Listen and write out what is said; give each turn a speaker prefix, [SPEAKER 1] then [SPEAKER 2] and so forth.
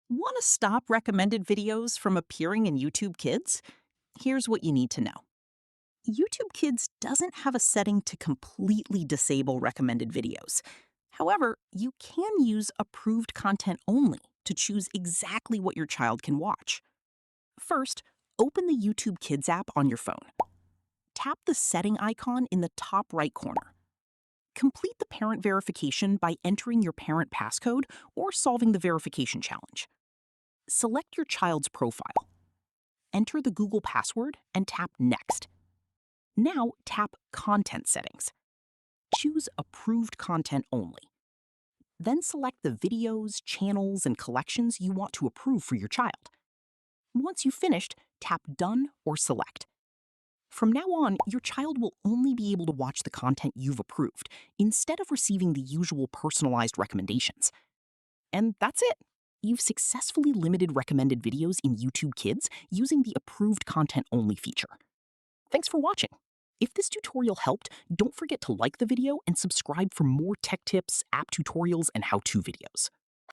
[SPEAKER 1] Want to stop recommended videos from appearing in YouTube Kids? Here's what you need to know. YouTube Kids doesn't have a setting to completely disable recommended videos. However, you can use approved content only to choose exactly what your child can watch. First, open the YouTube Kids app on your phone. Tap the setting icon in the top right corner. Complete the parent verification by entering your parent passcode or solving the verification challenge. Select your child's profile. Enter the Google password and tap Next. Now tap Content Settings. Choose Approved Content Only. Then select the videos, channels, and collections you want to approve for your child. Once you've finished, tap Done or Select. From now on, your child will only be able to watch the content you've approved instead of receiving the usual personalized recommendations. And that's it. You've successfully limited recommended videos in YouTube Kids using the Approved Content Only feature. Thanks for watching. If this tutorial helped, don't forget to like the video and subscribe for more tech tips, app tutorials, and how-to videos.